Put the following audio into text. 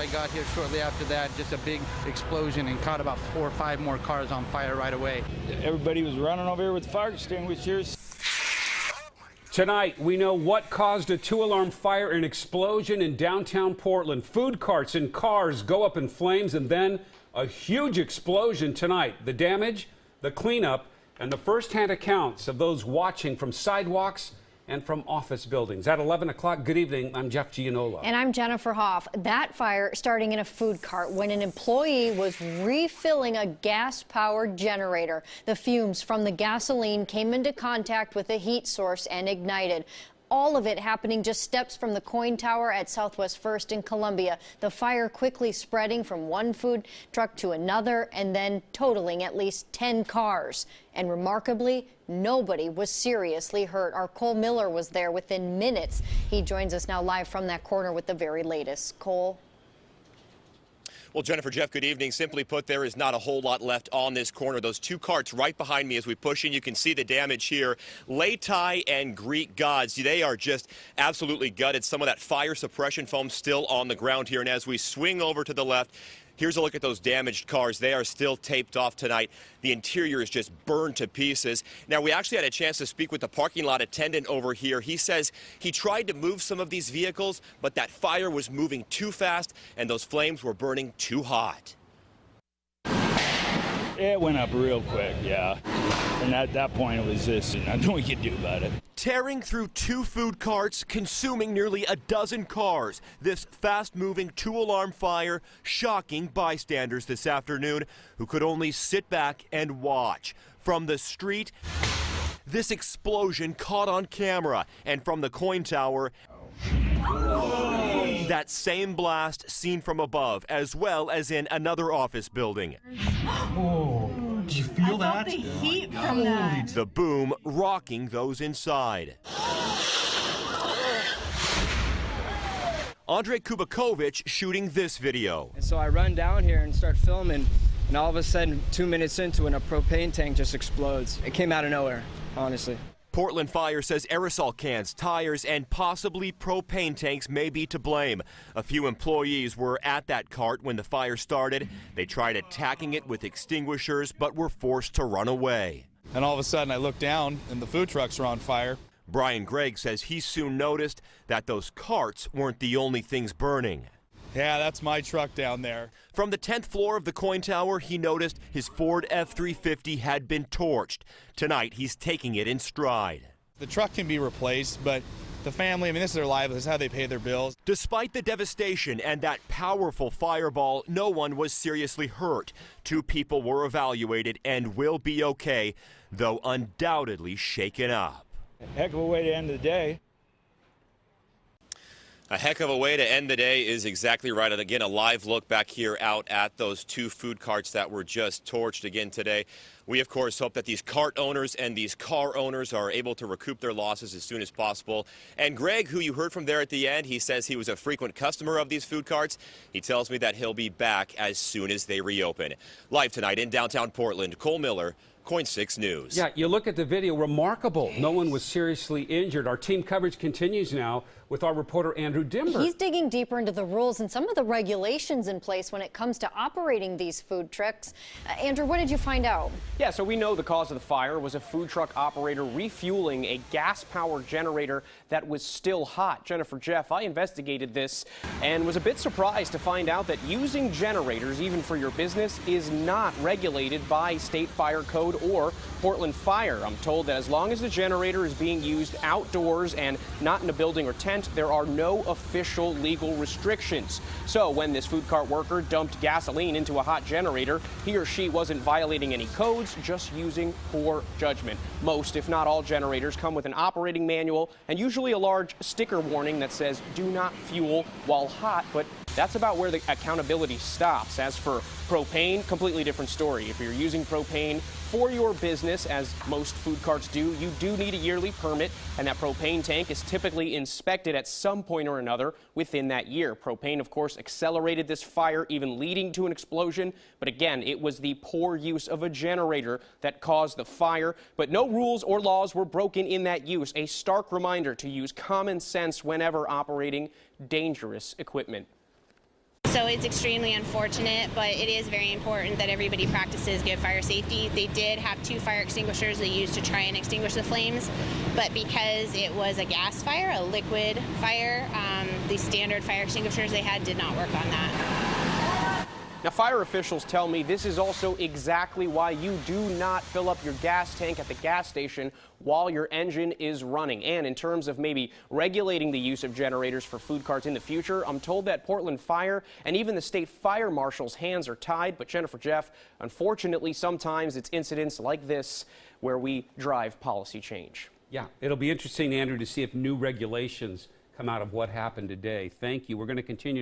I got here shortly after that, just a big explosion and caught about 4 or 5 more cars on fire right away. Everybody was running over here with fire extinguishers. Tonight, we know what caused a 2-alarm fire and explosion in downtown Portland. Food carts and cars go up in flames, and then a huge explosion tonight. The damage, the cleanup, and the first-hand accounts of those watching from sidewalks and from office buildings. At 11 o'clock, good evening. I'm Jeff Gianola. And I'm Jennifer Hoff. That fire starting in a food cart when an employee was refilling a gas-powered generator. The fumes from the gasoline came into contact with the heat source and ignited. All of it happening just steps from the coin tower at Southwest First in Columbia. The fire quickly spreading from one food truck to another and then totaling at least 10 cars. And remarkably, nobody was seriously hurt. Our Cole Miller was there within minutes. He joins us now live from that corner with the very latest. Cole. Well, Jennifer, Jeff, good evening. Simply put, there is not a whole lot left on this corner. Those 2 carts right behind me as we push in, you can see the damage here. Lay Thai and Greek Gods, they are just absolutely gutted. Some of that fire suppression foam still on the ground here. And as we swing over to the left, here's a look at those damaged cars. They are still taped off tonight. The interior is just burned to pieces. Now, we actually had a chance to speak with the parking lot attendant over here. He says he tried to move some of these vehicles, but that fire was moving too fast and those flames were burning too hot. It went up real quick, yeah. And at that point, it was just nothing we could do about it. Tearing through 2 food carts, consuming nearly a dozen cars. This fast-moving 2-alarm fire shocking bystanders this afternoon who could only sit back and watch. From the street, this explosion caught on camera, and from the coin tower, that same blast seen from above, as well as in another office building. Oh, did you feel that? I felt the heat from that. The boom rocking those inside. Andrei Kubakovich shooting this video. And so I run down here and start filming, and all of a sudden, 2 minutes into it, a propane tank just explodes. It came out of nowhere, honestly. Portland Fire says aerosol cans, tires, and possibly propane tanks may be to blame. A few employees were at that cart when the fire started. They tried attacking it with extinguishers, but were forced to run away. And all of a sudden I looked down and the food trucks were on fire. Brian Gregg says he soon noticed that those carts weren't the only things burning. Yeah, that's my truck down there. From the 10th floor of the coin tower, he noticed his Ford F-350 had been torched. Tonight, he's taking it in stride. The truck can be replaced, but the family, I mean, this is their livelihood. This is how they pay their bills. Despite the devastation and that powerful fireball, no one was seriously hurt. 2 people were evaluated and will be okay, though undoubtedly shaken up. Heck of a way to end the day. A heck of a way to end the day is exactly right. And again, a live look back here out at those 2 food carts that were just torched again today. We, of course, hope that these cart owners and these car owners are able to recoup their losses as soon as possible. And Greg, who you heard from there at the end, he says he was a frequent customer of these food carts. He tells me that he'll be back as soon as they reopen. Live tonight in downtown Portland, Cole Miller, KOIN 6 News. Yeah, you look at the video, remarkable. No one was seriously injured. Our team coverage continues now with our reporter Andrew Dimber. He's digging deeper into the rules and some of the regulations in place when it comes to operating these food trucks. Andrew, what did you find out? Yeah, so we know the cause of the fire was a food truck operator refueling a gas-powered generator that was still hot. Jennifer, Jeff, I investigated this and was a bit surprised to find out that using generators, even for your business, is not regulated by state fire code or Portland Fire. I'm told that as long as the generator is being used outdoors and not in a building or tent, there are no official legal restrictions. So when this food cart worker dumped gasoline into a hot generator, he or she wasn't violating any codes, just using poor judgment. Most, if not all, generators come with an operating manual and usually a large sticker warning that says do not fuel while hot, but that's about where the accountability stops. As for propane, completely different story. If you're using propane for your business, as most food carts do, you do need a yearly permit, and that propane tank is typically inspected at some point or another within that year. Propane, of course, accelerated this fire, even leading to an explosion. But again, it was the poor use of a generator that caused the fire. But no rules or laws were broken in that use. A stark reminder to use common sense whenever operating dangerous equipment. So it's extremely unfortunate, but it is very important that everybody practices good fire safety. They did have 2 fire extinguishers they used to try and extinguish the flames, but because it was a gas fire, a liquid fire, the standard fire extinguishers they had did not work on that. Now, fire officials tell me this is also exactly why you do not fill up your gas tank at the gas station while your engine is running. And in terms of maybe regulating the use of generators for food carts in the future, I'm told that Portland Fire and even the state fire marshal's hands are tied. But Jennifer, Jeff, unfortunately, sometimes it's incidents like this where we drive policy change. Yeah, it'll be interesting, Andrew, to see if new regulations come out of what happened today. Thank you. We're going to continue